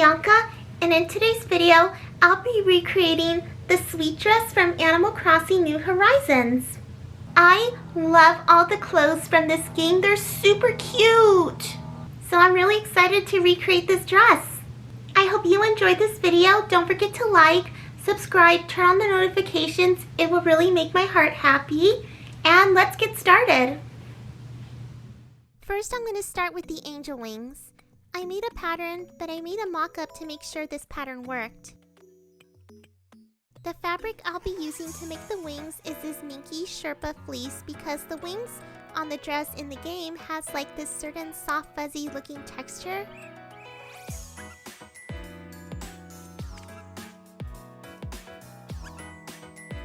Bianca, and in today's video, I'll be recreating the sweet dress from Animal Crossing New Horizons. I love all the clothes from this game. They're super cute. So I'm really excited to recreate this dress. I hope you enjoyed this video. Don't forget to like, subscribe, turn on the notifications. It will really make my heart happy. And let's get started. First, I'm going to start with the angel wings. I made a pattern, but I made a mock-up to make sure this pattern worked. The fabric I'll be using to make the wings is this Minky Sherpa fleece because the wings on the dress in the game has like this certain soft fuzzy looking texture.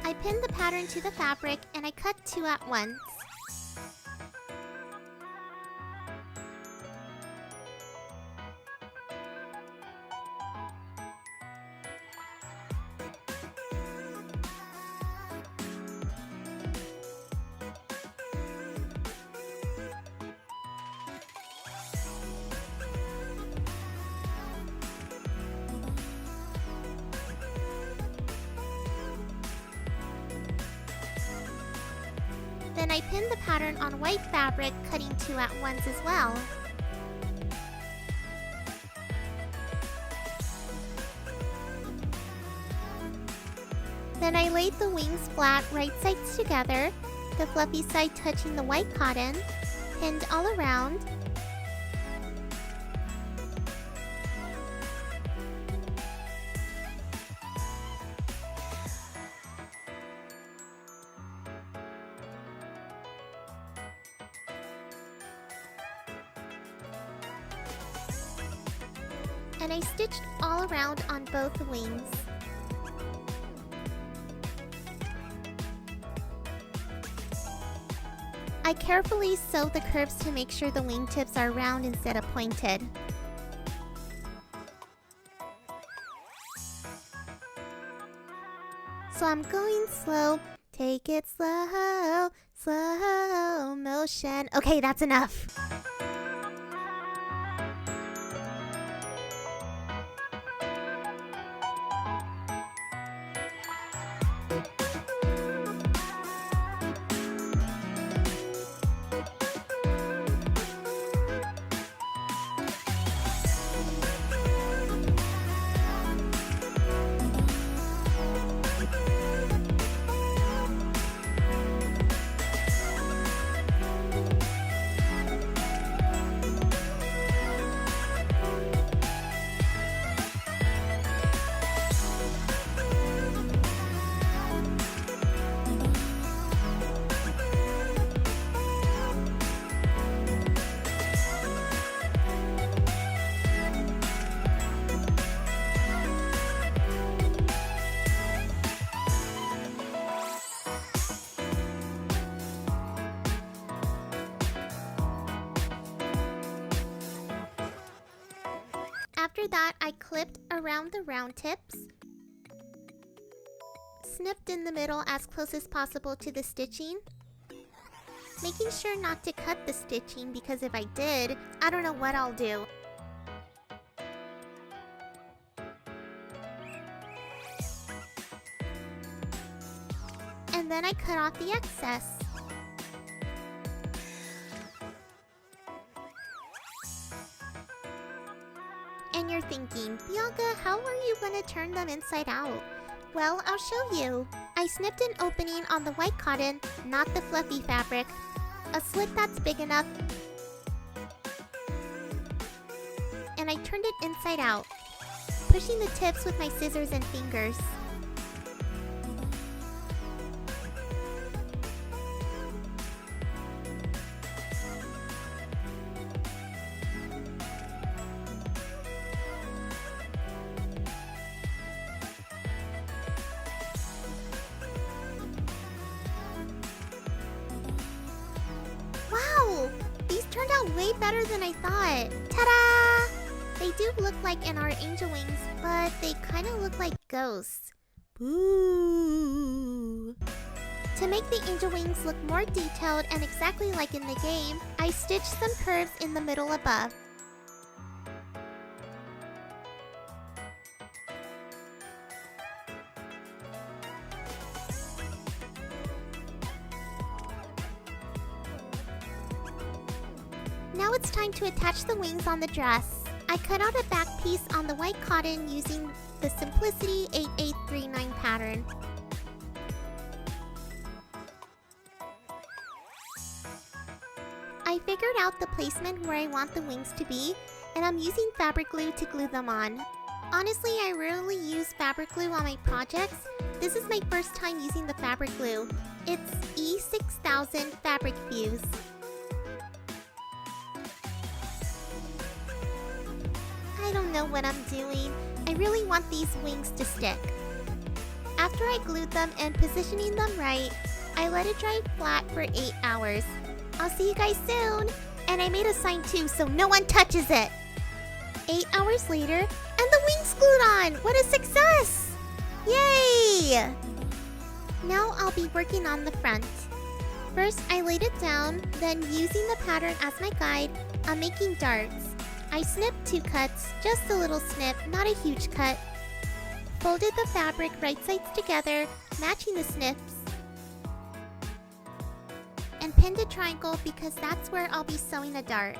I pinned the pattern to the fabric and I cut 2 at once. Then I pinned the pattern on white fabric, cutting 2 at once as well. Then I laid the wings flat, right sides together, the fluffy side touching the white cotton, pinned all around. And I stitched all around on both wings. I carefully sew the curves to make sure the wingtips are round instead of pointed. So I'm going slow. Take it slow, slow motion. Okay, that's enough. After that, I clipped around the round tips, snipped in the middle as close as possible to the stitching, making sure not to cut the stitching because if I did, I don't know what I'll do. And then I cut off the excess. And you're thinking, Bianca, how are you going to turn them inside out? Well, I'll show you. I snipped an opening on the white cotton, not the fluffy fabric. A slit that's big enough. And I turned it inside out, pushing the tips with my scissors and fingers. These turned out way better than I thought. Ta-da! They do look like in our angel wings, but they kind of look like ghosts. Boo! To make the angel wings look more detailed and exactly like in the game, I stitched some curves in the middle above. Now it's time to attach the wings on the dress. I cut out a back piece on the white cotton using the Simplicity 8839 pattern. I figured out the placement where I want the wings to be, and I'm using fabric glue to glue them on. Honestly, I rarely use fabric glue on my projects. This is my first time using the fabric glue. It's E6000 Fabric Fuse. I don't know what I'm doing. I really want these wings to stick. After I glued them and positioning them right, I let it dry flat for 8 hours. I'll see you guys soon! And I made a sign too so no one touches it! 8 hours later, and the wings glued on! What a success! Yay! Now I'll be working on the front. First, I laid it down, then using the pattern as my guide, I'm making darts. I snipped 2 cuts, just a little snip, not a huge cut. Folded the fabric right sides together, matching the snips. And pinned a triangle because that's where I'll be sewing a dart.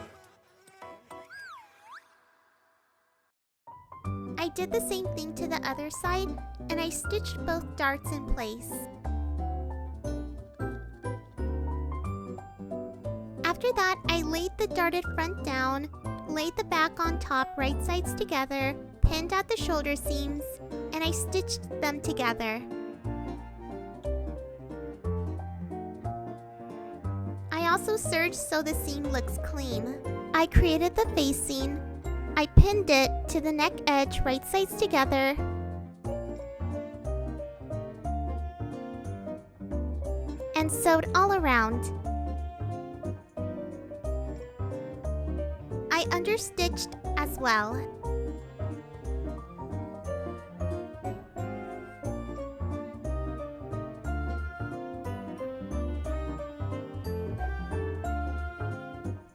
I did the same thing to the other side, and I stitched both darts in place. After that, I laid the darted front down, laid the back on top right sides together, pinned at the shoulder seams, and I stitched them together. I also serged so the seam looks clean. I created the facing. I pinned it to the neck edge right sides together. And sewed all around. I understitched as well.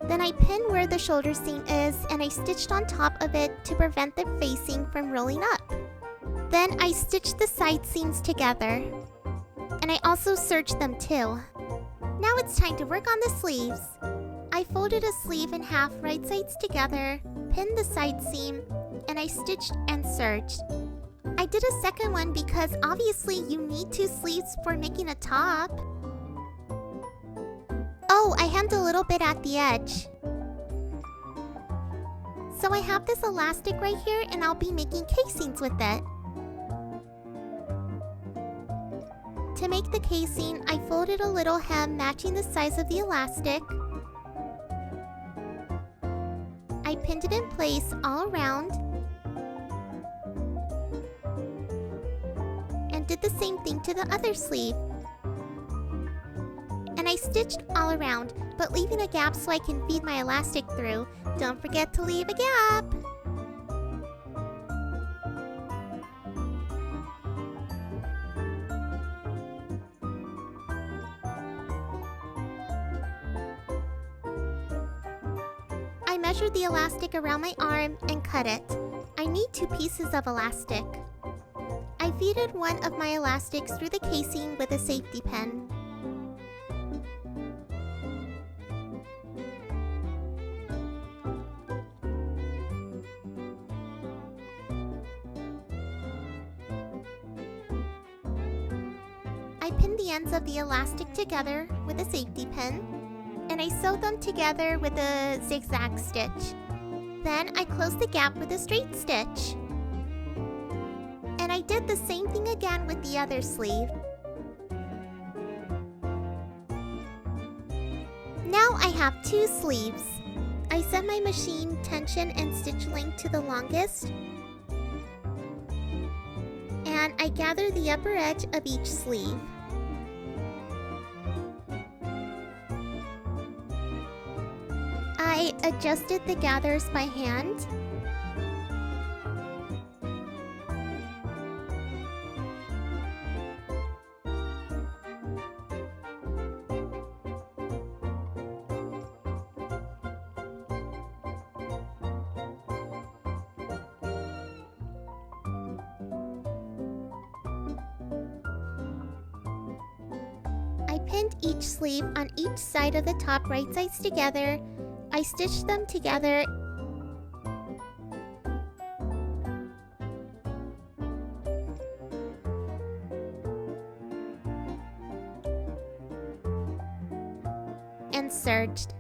Then I pinned where the shoulder seam is and I stitched on top of it to prevent the facing from rolling up. Then I stitched the side seams together. And I also serged them too. Now it's time to work on the sleeves. I folded a sleeve in half right sides together, pinned the side seam, and I stitched and serged. I did a second one because obviously you need 2 sleeves for making a top. Oh, I hemmed a little bit at the edge. So I have this elastic right here and I'll be making casings with it. To make the casing, I folded a little hem matching the size of the elastic. I pinned it in place all around. And did the same thing to the other sleeve. And I stitched all around, but leaving a gap so I can feed my elastic through. Don't forget to leave a gap! I measured the elastic around my arm and cut it. I need 2 pieces of elastic. I feeded one of my elastics through the casing with a safety pin. I pinned the ends of the elastic together with a safety pin, and I sewed them together with a zigzag stitch. Then I closed the gap with a straight stitch. And I did the same thing again with the other sleeve. Now I have 2 sleeves. I set my machine tension and stitch length to the longest, and I gather the upper edge of each sleeve. I adjusted the gathers by hand. I pinned each sleeve on each side of the top right sides together. I stitched them together and serged.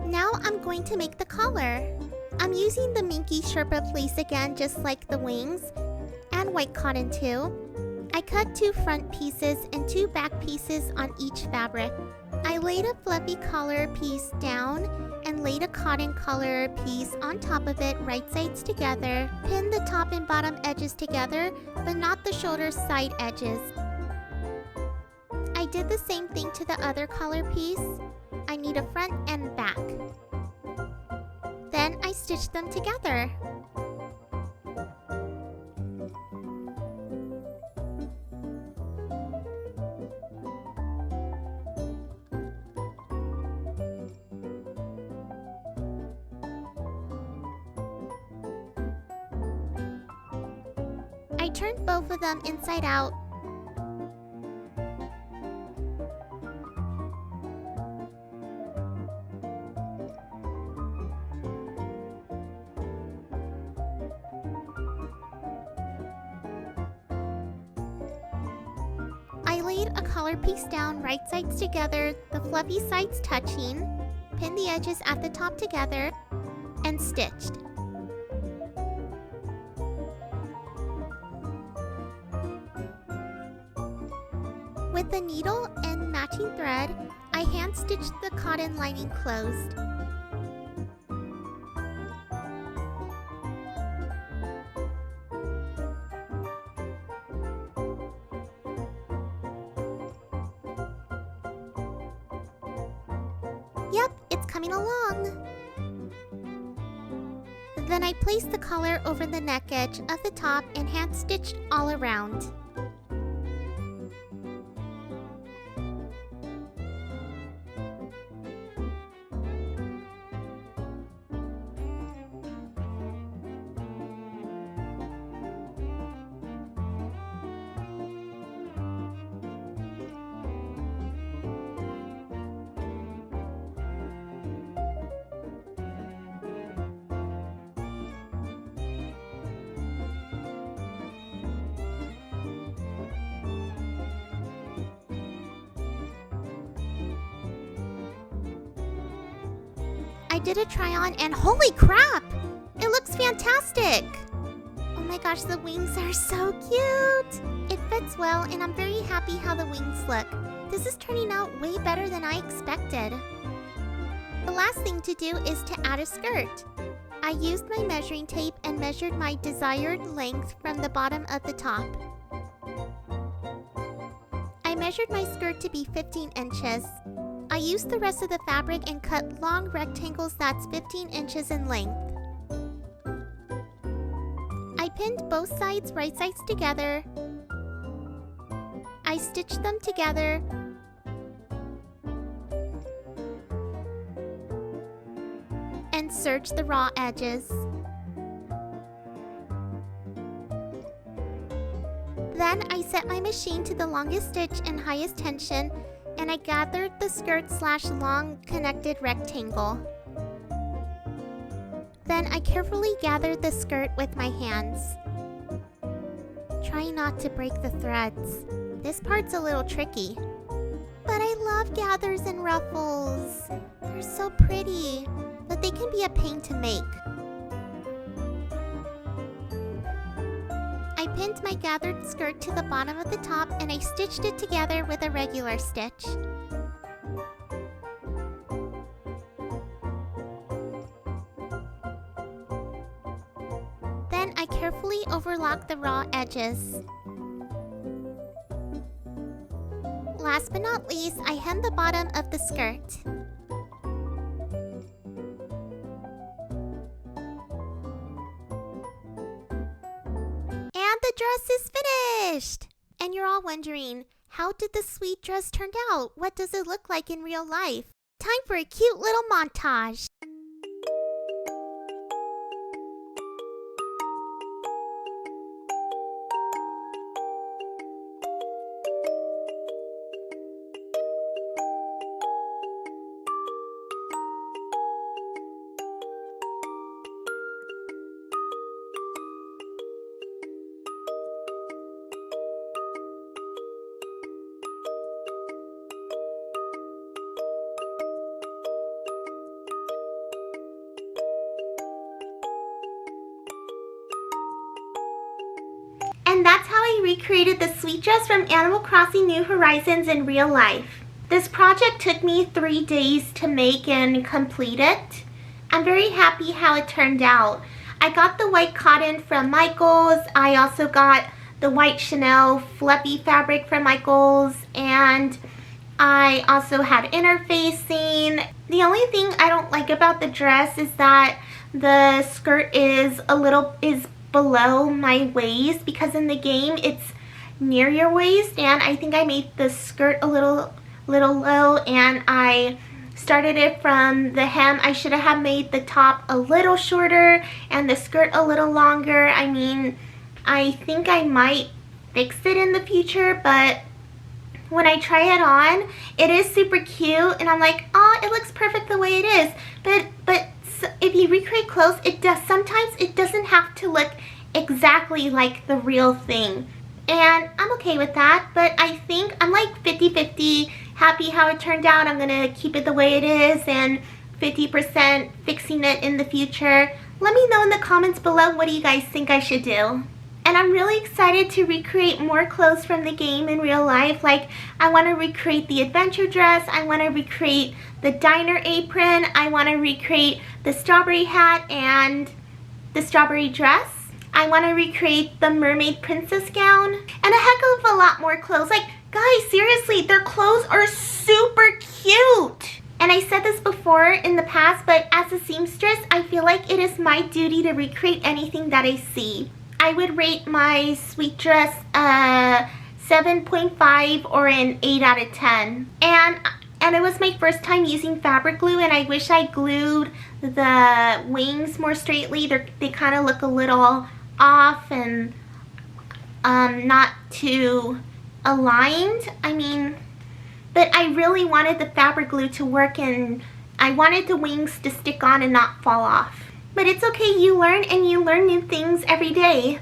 Now I'm going to make the collar. I'm using the Minky Sherpa fleece again, just like the wings, and white cotton too. I cut 2 front pieces and 2 back pieces on each fabric. I laid a fluffy collar piece down and laid a cotton collar piece on top of it, right sides together. Pinned the top and bottom edges together, but not the shoulder side edges. I did the same thing to the other collar piece. I need a front and back. Then I stitched them together. I turned both of them inside out. I laid a collar piece down, right sides together, the fluffy sides touching, pinned the edges at the top together, and stitched. With the needle and matching thread, I hand stitched the cotton lining closed. Yep, it's coming along. Then I placed the collar over the neck edge of the top and hand stitched all around. I did a try on and holy crap! It looks fantastic! Oh my gosh, the wings are so cute! It fits well and I'm very happy how the wings look. This is turning out way better than I expected. The last thing to do is to add a skirt. I used my measuring tape and measured my desired length from the bottom of the top. I measured my skirt to be 15 inches. I used the rest of the fabric and cut long rectangles that's 15 inches in length. I pinned both sides right sides together. I stitched them together. And serged the raw edges. Then I set my machine to the longest stitch and highest tension, and I gathered the skirt/long connected rectangle. Then I carefully gathered the skirt with my hands. Try not to break the threads. This part's a little tricky. But I love gathers and ruffles. They're so pretty, but they can be a pain to make. I pinned my gathered skirt to the bottom of the top and I stitched it together with a regular stitch. Then I carefully overlocked the raw edges. Last but not least, I hemmed the bottom of the skirt. The dress is finished! And you're all wondering, how did the sweet dress turn out? What does it look like in real life? Time for a cute little montage! recreated the sweet dress from Animal Crossing New Horizons in real life. This project took me 3 days to make and complete it. I'm very happy how it turned out. I got the white cotton from Michaels. I also got the white Chanel fluffy fabric from Michaels, and I also had interfacing. The only thing I don't like about the dress is that the skirt is below my waist, because in the game it's near your waist, and I think I made the skirt a little low, and I started it from the hem. I should have made the top a little shorter and the skirt a little longer. I mean, I think I might fix it in the future, but when I try it on, it is super cute, and I'm like, oh, it looks perfect the way it is. But if you recreate clothes, sometimes it doesn't have to look exactly like the real thing. And I'm okay with that, but I think I'm like 50-50 happy how it turned out. I'm gonna keep it the way it is, and 50% fixing it in the future. Let me know in the comments below, what do you guys think I should do? And I'm really excited to recreate more clothes from the game in real life. Like, I want to recreate the adventure dress, I want to recreate the diner apron, I want to recreate the strawberry hat and the strawberry dress. I want to recreate the mermaid princess gown, and a heck of a lot more clothes. Like, guys, seriously, their clothes are super cute. And I said this before in the past, but as a seamstress, I feel like it is my duty to recreate anything that I see. I would rate my sweet dress a 7.5 or an 8 out of 10. And it was my first time using fabric glue, and I wish I glued the wings more straightly. They kind of look a little off and not too aligned. I mean, but I really wanted the fabric glue to work, and I wanted the wings to stick on and not fall off. But it's okay, you learn, and you learn new things every day.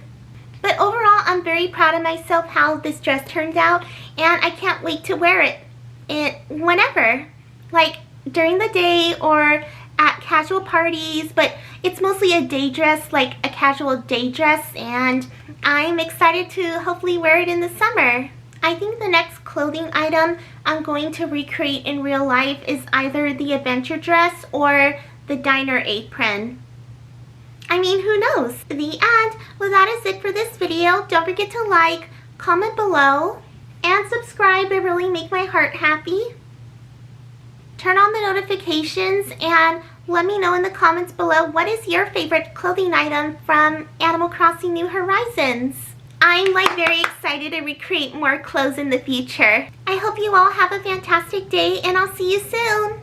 But overall, I'm very proud of myself how this dress turned out, and I can't wait to wear it whenever, like during the day or at casual parties. But it's mostly a day dress, like a casual day dress, and I'm excited to hopefully wear it in the summer. I think the next clothing item I'm going to recreate in real life is either the adventure dress or the diner apron. I mean, who knows? The end. Well, that is it for this video. Don't forget to like, comment below, and subscribe. It really makes my heart happy. Turn on the notifications and let me know in the comments below, what is your favorite clothing item from Animal Crossing New Horizons? I'm like very excited to recreate more clothes in the future. I hope you all have a fantastic day, and I'll see you soon.